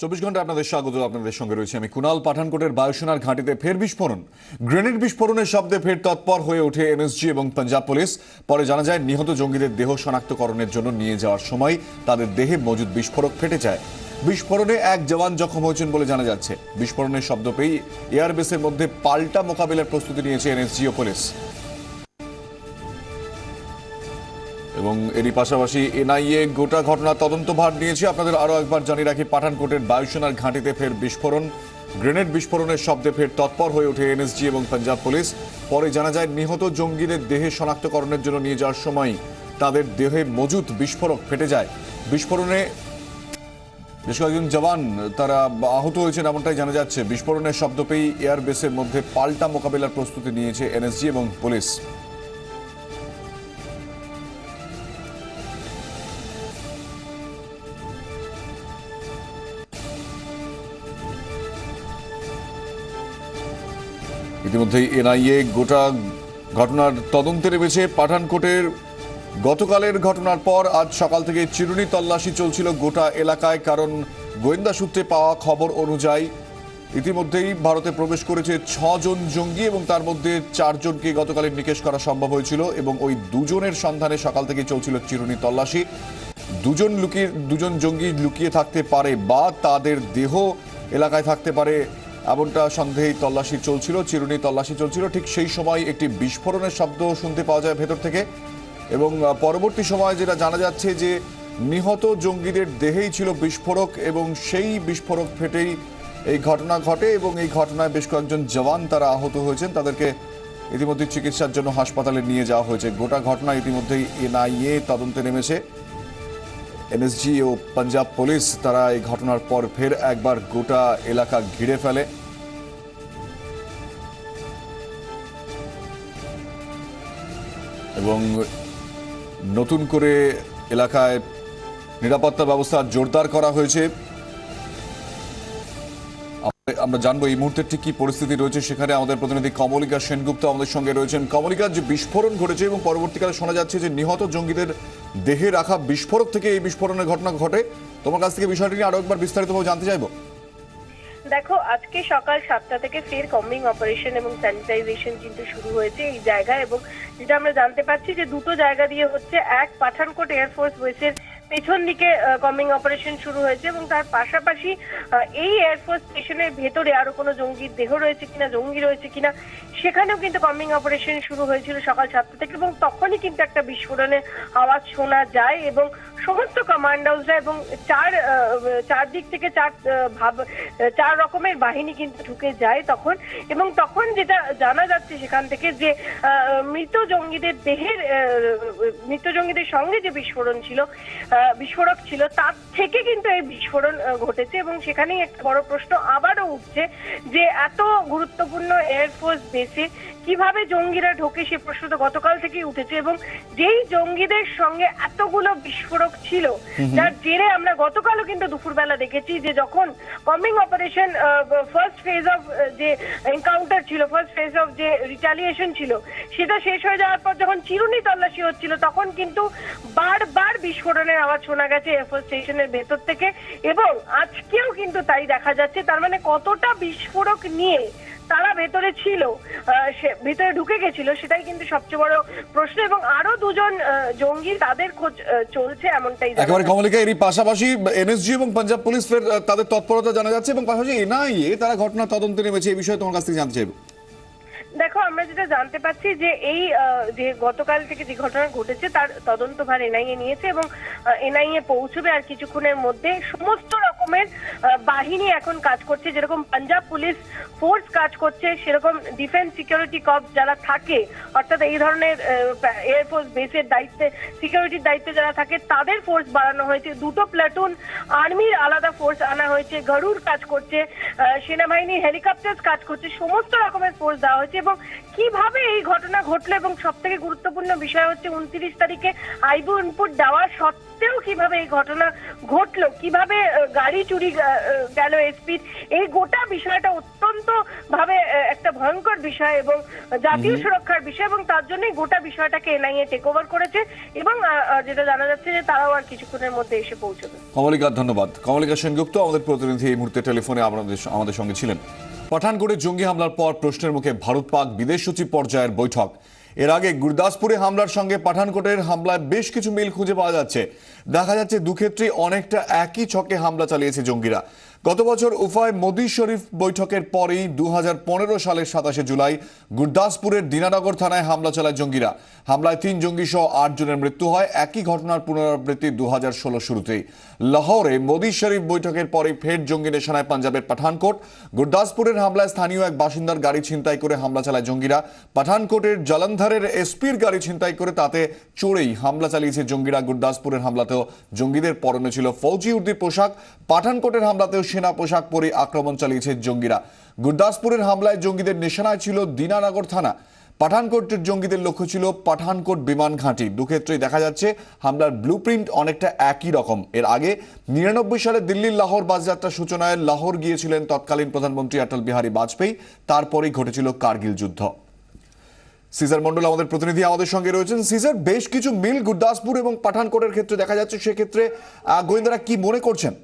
24 ঘন্টা আপনাদের স্বাগত। আপনাদের সঙ্গে রয়েছে আমি কুনাল। পাঠানকোটের বায়ুসেনার ঘাঁটিতে ফের বিস্ফোরণ, গ্রেনেড বিস্ফোরণের শব্দে ফের তৎপর হয়ে ওঠে এনএসজি এবং পাঞ্জাব পুলিশ। পরে জানা যায় নিহত জঙ্গিদের দেহ শনাক্তকরণের জন্য নিয়ে যাওয়ার সময় তাদের দেহে মজুদ বিস্ফোরক ফেটে যায়। বিস্ফোরণে এক জওয়ান জখম হয়েছেন বলে জানা যাচ্ছে। বিস্ফোরণের শব্দ পেয়ে এয়ারবেসের মধ্যে পাল্টা মোকাবিলার প্রস্তুতি নিয়েছে এনএসজি ও পুলিশ। এবং এরই পাশাপাশি এনআইএ গোটা ঘটনা তদন্তভার নিয়েছে। আপনাদের আরো একবার জানিয়ে রাখি, পাঠানকোটের বায়ুসেনার ঘাঁটিতে ফের বিস্ফোরণ, গ্রেনেড বিস্ফোরণের শব্দে ফের তৎপর হয়ে ওঠে এনএসজি এবং পাঞ্জাব পুলিশ। পরে জানা যায় নিহত জঙ্গিদের দেহে শনাক্তকরণের জন্য নিয়ে যাওয়ার সময় তাদের দেহে মজুদ বিস্ফোরক ফেটে যায়। বিস্ফোরণে বেশ কয়েকজন জওয়ান তারা আহত হয়েছেন এমনটাই জানা যাচ্ছে। বিস্ফোরণের শব্দ পেয়ে এয়ারবেসের মধ্যে পাল্টা মোকাবিলার প্রস্তুতি নিয়েছে এনএসজি এবং পুলিশ। ইতিমধ্যেই এনআইএ গোটা ঘটনার তদন্তে নেমেছে। পাঠানকোটের গতকালের ঘটনার পর আজ সকাল থেকে চিরুনি তল্লাশি চলছিল গোটা এলাকায়, কারণ গোয়েন্দা সূত্রে পাওয়া খবর অনুযায়ী ইতিমধ্যেই ভারতে প্রবেশ করেছে 6 জন জঙ্গি এবং তার মধ্যে 4 জনকে গতকালের নিকেশ করা সম্ভব হয়েছিল এবং ওই দুজনের সন্ধানে সকাল থেকে চলছিল চিরুনি তল্লাশি। দুজন জঙ্গি লুকিয়ে থাকতে পারে বা তাদের দেহ এলাকায় থাকতে পারে এমনটা সন্দেহে তল্লাশি চলছিল, চিরুনি তল্লাশি চলছিল। ঠিক সেই সময় একটি বিস্ফোরণের শব্দ শুনতে পাওয়া যায় ভেতর থেকে এবং পরবর্তী সময় যেটা জানা যাচ্ছে যে নিহত জঙ্গিদের দেহেই ছিল বিস্ফোরক এবং সেই বিস্ফোরক ফেটেই এই ঘটনা ঘটে এবং এই ঘটনায় বেশ কয়েকজন জওয়ান তারা আহত হয়েছেন। তাদেরকে ইতিমধ্যে চিকিৎসার জন্য হাসপাতালে নিয়ে যাওয়া হয়েছে। গোটা ঘটনা ইতিমধ্যেই এনআইএ তদন্তে নেমেছে। এনএসজি ও পাঞ্জাব পুলিশ তারা এই ঘটনার পর ফের একবার গোটা এলাকা ঘিরে ফেলে এবং নতুন করে এলাকায় নিরাপত্তা ব্যবস্থা জোরদার করা হয়েছে। আমরা জানবো এই মুহূর্তে ঠিক কি পরিস্থিতি রয়েছে সেখানে। আমাদের প্রতিনিধি কমলিকা সেনগুপ্ত আমাদের সঙ্গে রয়েছেন। কমলিকা, যে বিস্ফোরণ ঘটেছে এবং পরবর্তীকালে শোনা যাচ্ছে যে নিহত জঙ্গিদের দেহে রাখা বিস্ফোরক থেকে এই বিস্ফোরণের ঘটনা ঘটে, তোমার কাছ থেকে বিষয়টি নিয়ে আরো একবার বিস্তারিতভাবে জানতে চাইবো। দেখো, আজকে সকাল 7টা থেকে ফের কম্বিং অপারেশন এবং স্যানিটাইজেশন কিন্তু শুরু হয়েছে এই জায়গায়, এবং যেটা আমরা জানতে পারছি যে দুটো জায়গা দিয়ে হচ্ছে। এক, পাঠানকোট এয়ারফোর্স বেসের পেছন দিকে কম্বিং অপারেশন শুরু হয়েছে এবং তার পাশাপাশি এই এয়ারফোর্স স্টেশনের ভেতরে আরো কোনো জঙ্গির দেহ রয়েছে কিনা, জঙ্গি রয়েছে কিনা, সেখানেও কিন্তু কম্বিং অপারেশন শুরু হয়েছিল সকাল 7টা থেকে এবং তখনই কিন্তু একটা বিস্ফোরণের আওয়াজ শোনা যায় এবং সমস্ত কমান্ড হাউসরা এবং চারদিক থেকে চার রকমের বাহিনী কিন্তু ঢুকে যায় তখন। এবং তখন যেটা জানা যাচ্ছে সেখান থেকে যে মৃত জঙ্গিদের সঙ্গে যে বিস্ফোরক ছিল তার থেকে কিন্তু এই বিস্ফোরণ ঘটেছে এবং সেখানেই একটা বড় প্রশ্ন আবারও উঠছে যে এত গুরুত্বপূর্ণ এয়ারফোর্স বেসে কিভাবে জঙ্গিরা ঢোকে, সে প্রশ্ন তো গতকাল থেকেই উঠেছে। এবং যেই জঙ্গিদের সঙ্গে এতগুলো বিস্ফোরক ছিল, যার জেরে আমরা গতকালও কিন্তু দুপুরবেলা দেখেছি যে যখন combing operation first phase of যে এনকাউন্টার ছিল, ফার্স্ট ফেজ অফ যে রিটালিয়েশন ছিল, সেটা শেষ হয়ে যাওয়ার পর যখন চিরুনি তল্লাশি হচ্ছিল তখন কিন্তু বারবার বিস্ফোরণের আওয়াজ শোনা গেছে এয়ারফোর্স স্টেশনের ভেতর থেকে এবং আজকেও কিন্তু তাই দেখা যাচ্ছে। তার মানে কতটা বিস্ফোরক নিয়ে তারা ভেতরে ছিল, ভেতরে ঢুকে গেছিল, সেটাই কিন্তু সবচেয়ে বড় প্রশ্ন। এবং আরো দুজন জঙ্গি, তাদের খোঁজ চলছে এমনটাই। একেবারে কমলিকা, এরই পাশাপাশি এনএসজি এবং পাঞ্জাব পুলিশ ফের তাদের তৎপরতা জানা যাচ্ছে এবং পাশাপাশি এনআইএ তারা ঘটনা তদন্তে নেমেছে। এই বিষয়ে তোমার কাছ থেকে জানতে চাইবো। দেখো, আমরা যেটা জানতে পারছি যে এই যে গতকাল থেকে যে ঘটনা ঘটেছে তার তদন্তভার এনআইএ নিয়েছে এবং এনআইএ পৌঁছবে আর কিছুক্ষণের মধ্যে। সমস্ত রকমের বাহিনী এখন কাজ করছে, যেরকম পাঞ্জাব পুলিশ ফোর্স কাজ করছে, সেরকম ডিফেন্স সিকিউরিটি কর্পস যারা থাকে, অর্থাৎ এই ধরনের এয়ারফোর্স বেসের দায়িত্বে, সিকিউরিটির দায়িত্বে যারা থাকে, তাদের ফোর্স বাড়ানো হয়েছে। 2টো প্লাটুন আর্মির আলাদা ফোর্স আনা হয়েছে, গরুড় কাজ করছে, সেনাবাহিনী হেলিকপ্টার কাজ করছে, সমস্ত রকমের ফোর্স দেওয়া হয়েছে। এবং কিভাবে এই ঘটনা ঘটলো এবং সব থেকে গুরুত্বপূর্ণ বিষয় হচ্ছে 29 তারিখে আইবু ইনপুট দেওয়া সত্ত্বেও কিভাবে এই ঘটনা ঘটলো, কিভাবে গাড়ি গাড়ি চুরি গেল এসপির, এই গোটা বিষয়টা অত্যন্ত ভাবে একটা ভয়ঙ্কর বিষয় এবং জাতীয় সুরক্ষার বিষয়, এবং তার জন্যই গোটা বিষয়টাকে এনআইএ টেক ওভার করেছে এবং যেটা জানা যাচ্ছে যে তারাও আর কিছুক্ষণের মধ্যে এসে পৌঁছবে। কমলিকা, ধন্যবাদ। কমলিকা সেনগুপ্ত আমাদের প্রতিনিধি এই মুহূর্তে টেলিফোনে আমাদের সঙ্গে ছিলেন। পাঠানকোটে জঙ্গি হামলার পর প্রশ্নের মুখে ভারত পাক বিদেশ সচিব পর্যায়ের বৈঠক। এর আগে গুরদাসপুরে হামলার সঙ্গে পাঠানকোটের হামলায় বেশ কিছু মিল খুঁজে পাওয়া যাচ্ছে। দেখা যাচ্ছে দুক্ষেত্রে অনেকটা একই ছকে হামলা চালিয়েছে জঙ্গিরা। গত বছর উফায় মোদি শরীফ বৈঠকের পরেই 2015 সালের 27 জুলাই গুরদাসপুরের দিনানগর থানায় হামলা চালায় জঙ্গিরা। হামলায় 3 জঙ্গি সহ 8 জনের মৃত্যু হয়। একই ঘটনার পুনরাবৃত্তি 2016 শুরুতেই। লাহোরে মোদি শরীফ বৈঠকের পরে ফের জঙ্গি নিশানায় পাঞ্জাবের পাঠানকোট। গুরদাসপুরের হামলায় স্থানীয় এক বাসিন্দার গাড়ি ছিনতাই করে হামলা চালায় জঙ্গিরা। পাঠানকোটের জলন্ধরের এসপির গাড়ি ছিনতাই করে তাতে চড়েই হামলা চালিয়েছে জঙ্গিরা। গুরদাসপুরের হামলাতেও জঙ্গিদের পরনে ছিল ফৌজি উর্দির পোশাক। পাঠানকোটের হামলাতেও সেনা পোশাক পরে আক্রমণ চালিয়েছে জঙ্গিরা। গুরদাসপুরের হামলায় জঙ্গিদের নিশানায় ছিল দিনানগর থানা। পাঠানকোটের জঙ্গিদের লক্ষ্য ছিল পাঠানকোট বিমান ঘাঁটি। দুক্ষেত্রেই দেখা যাচ্ছে হামলার ব্লুপ্রিন্ট অনেকটা একই রকম। এর আগে 99 সালে দিল্লির লাহোর বাসযাত্রার সূচনায় লাহোর গিয়েছিলেন তৎকালীন প্রধানমন্ত্রী অটল বিহারী বাজপেয়ী। তারপরেই ঘটেছিল কার্গিল যুদ্ধ। সিজার মন্ডল আমাদের প্রতিনিধি আমাদের সঙ্গে রয়েছেন। সিজার, বেশ কিছু মিল গুরদাসপুর এবং পাঠানকোটের ক্ষেত্রে দেখা যাচ্ছে, সেক্ষেত্রে গোয়েন্দারা কি মনে করছেন?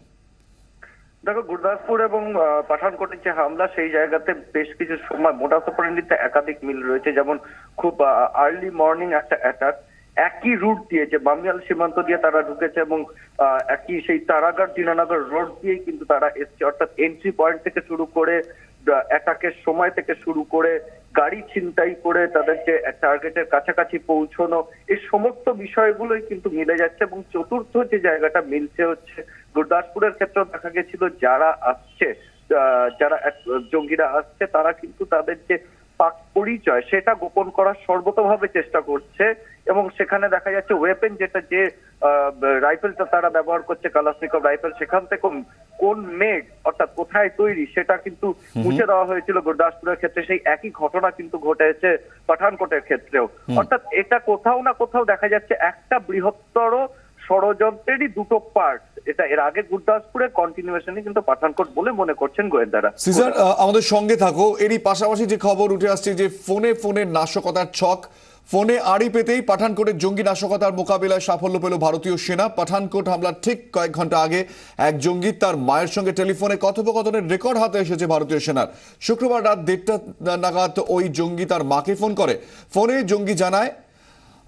দেখো, গুরদাসপুর এবং পাঠানকোটের যে হামলা, সেই জায়গাতে বেশ কিছু সময় মোটামুটি অপারেন্ডিতে একাধিক মিল রয়েছে। যেমন খুব আর্লি মর্নিং একটা অ্যাটাক একই রুট দিয়েছে, বামিয়াল সীমান্ত দিয়ে তারা ঢুকেছে এবং একই সেই তারাগড় দিনানগর রোড দিয়েই কিন্তু তারা এসছে। অর্থাৎ এন্ট্রি পয়েন্ট থেকে শুরু করে অ্যাটাকের সময় থেকে শুরু করে গাড়ি ছিনতাই করে তাদের যে টার্গেটের কাছাকাছি পৌঁছানো, এই সমস্ত বিষয়গুলোই কিন্তু মিলে যাচ্ছে। এবং চতুর্থ যে জায়গাটা মিলছে হচ্ছে গুরদাসপুরের ক্ষেত্রেও দেখা গেছিল যারা আসছে, যারা জঙ্গিরা আসছে, তারা কিন্তু তাদের যে পাক পরিচয় সেটা গোপন করার সর্বতভাবে চেষ্টা করছে। এবং সেখানে দেখা যাচ্ছে ওয়েপেন, যেটা যে রাইফেলটা তারা ব্যবহার করছে, কালাশনিকভ রাইফেল, সেখান থেকে কোন মেড অর্থাৎ কোথায় তৈরি সেটা কিন্তু মুছে দেওয়া হয়েছিল গুরদাসপুরের ক্ষেত্রে। সেই একই ঘটনা কিন্তু ঘটেছে পাঠানকোটের ক্ষেত্রেও। অর্থাৎ এটা কোথাও না কোথাও দেখা যাচ্ছে একটা বৃহত্তর ষড়যন্ত্রেরই দুটো পার্ট। এটা এর আগে গুরদাসপুরের কন্টিনিউয়েশনই কিন্তু পাঠানকোট বলে মনে করছেন গোয়েন্দারা। সিজার, আমাদের সঙ্গে থাকো। এরই পাশাপাশি যে খবর উঠে আসছে যে ফোনে ফোনে নাশকতার ছক, ফোনে আড়ি পেতেই পাঠানকোটের জঙ্গি নাশকতার মোকাবিলায় সাফল্য পেল ভারতীয় সেনা। পাঠানকোট হামলার ঠিক কয়েক ঘন্টা আগে এক জঙ্গি তার মায়ের সঙ্গে টেলিফোনে কথোপকথনের রেকর্ড হাতে এসেছে ভারতীয় সেনার। শুক্রবার রাত 1:30 নাগাদ ওই জঙ্গি তার মাকে ফোন করে। ফোনে জঙ্গি জানায়,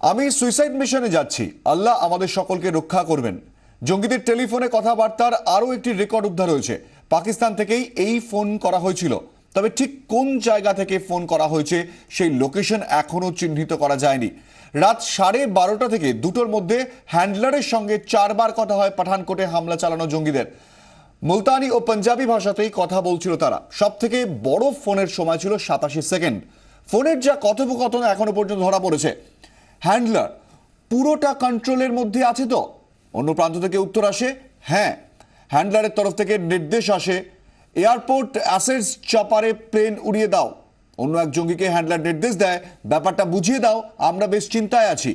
আমি সুইসাইড মিশনে যাচ্ছি, আল্লাহ আমাদের সকলকে রক্ষা করবেন। জঙ্গিদের টেলিফোনে কথাবার্তার আরও একটি রেকর্ড উদ্ধার হয়েছে। পাকিস্তান থেকেই এই ফোন করা হয়েছিল, তবে ঠিক কোন জায়গা থেকে ফোন করা হয়েছে সেই লোকেশন এখনো চিহ্নিত করা যায়নি। রাত 12:30 থেকে 2টোর মধ্যে হ্যান্ডলারের সঙ্গে 4 বার কথা হয় পাঠানকোটে হামলা চালানো জঙ্গিদের। মুলতানি ও পাঞ্জাবি ভাষাতেই কথা বলছিল তারা। সব থেকে বড় ফোনের সময় ছিল 87 সেকেন্ড। ফোনের যা কথোপকথন এখনো পর্যন্ত ধরা পড়েছে। হ্যান্ডলার পুরোটা কন্ট্রোলের মধ্যে আছে তো? অন্য প্রান্ত থেকে উত্তর আসে হ্যাঁ। হ্যান্ডলারের তরফ থেকে নির্দেশ আসে, এয়ারপোর্ট অ্যাসেটস চপারে প্লেন উড়িয়ে দাও। অন্য এক জঙ্গিকে হ্যান্ডলার নির্দেশ দেয়, ব্যাপারটা বুঝিয়ে দাও, আমরা বেশ চিন্তায় আছি।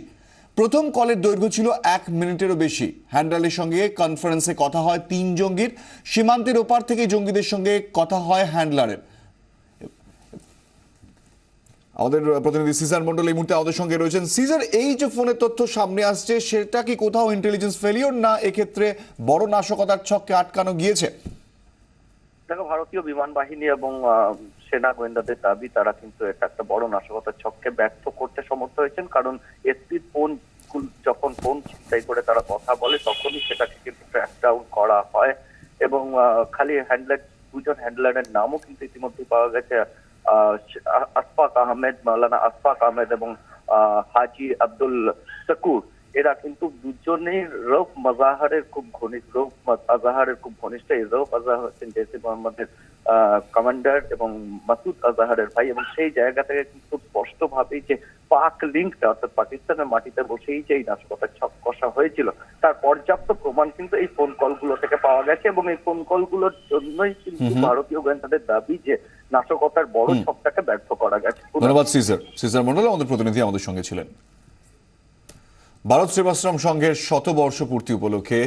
প্রথম কলের দৈর্ঘ্য ছিল 1 মিনিটেরও বেশি। হ্যান্ডলারের সঙ্গে কনফারেন্সে কথা হয় 3 জঙ্গির। সীমান্তের ওপার থেকে জঙ্গিদের সঙ্গে কথা হয় হ্যান্ডলারের। আমাদের প্রতিনিধি সিজার মন্ডল এই মুহূর্তে আমাদের সঙ্গে রয়েছেন। সিজার, এই যে ফোনের তথ্য সামনে আসছে, সেটা কি কোথাও ইন্টেলিজেন্স ফেলিওর, না এক্ষেত্রে বড় নাশকতার ছককে আটকানো গিয়েছে? দেখো, ভারতীয় বিমান বাহিনী এবং সেনা গোয়েন্দাদের দাবি তারা কিন্তু এটা একটা বড় নাশকতার ছককে ব্যর্থ করতে সমর্থ হয়েছেন। কারণ এসপির ফোন যখন ফোন ছিনতাই করে তারা কথা বলে, তখনই সেটাকে কিন্তু ট্র্যাক ডাউন করা হয়। এবং খালি হ্যান্ডলার, 2 জন হ্যান্ডলারের নামও কিন্তু ইতিমধ্যে পাওয়া গেছে, আশফাক আহমেদ, মাওলানা আশফাক আহমেদ এবং হাজি আব্দুল শাকুর। এরা কিন্তু দুজনেই রৌফ আজাহারের খুব ঘনিষ্ঠ। এই রৌফ আজাহার হচ্ছেন জেসে মোহাম্মদের কমান্ডার এবং মাসুদ আজাহারের ভাই। এবং সেই জায়গা থেকে কিন্তু স্পষ্ট ভাবেই যে পাক লিঙ্কটা, অর্থাৎ পাকিস্তানের মাটিতে বসেই যে এই নাশকতার ছক কষা হয়েছিল, তার পর্যাপ্ত প্রমাণ কিন্তু এই ফোন কলগুলো থেকে পাওয়া গেছে। এবং এই ফোন কলগুলোর জন্যই কিন্তু ভারতীয় গোয়েন্দাদের দাবি যে নাশকতার বড় ছকটাকে ব্যর্থ করা গেছে। ধন্যবাদ সিজার। সিজার মন্ডল আমাদের প্রতিনিধি আমাদের সঙ্গে ছিলেন। ভারত সেবাশ্রম সংঘের শতবর্ষ পূর্তি উপলক্ষে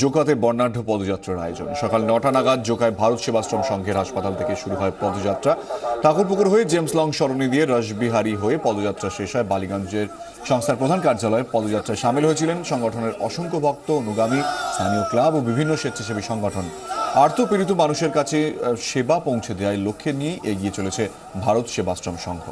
জোকাতে বর্ণাঢ্য পদযাত্রার আয়োজন। সকাল 9টা নাগাদ জোকায় ভারত সেবাশ্রম সংঘের হাসপাতাল থেকে শুরু হয় পদযাত্রা। ঠাকুরপুকুর হয়ে জেমস লং সরণি দিয়ে রাসবিহারী হয়ে পদযাত্রা শেষ হয় বালিগঞ্জের সংস্থার প্রধান কার্যালয়ে। পদযাত্রায় সামিল হয়েছিলেন সংগঠনের অসংখ্য ভক্ত, অনুগামী, স্থানীয় ক্লাব ও বিভিন্ন স্বেচ্ছাসেবী সংগঠন। আর্তপীড়িত মানুষের কাছে সেবা পৌঁছে দেওয়ার লক্ষ্যে নিয়ে এগিয়ে চলেছে ভারত সেবাশ্রম সংঘ।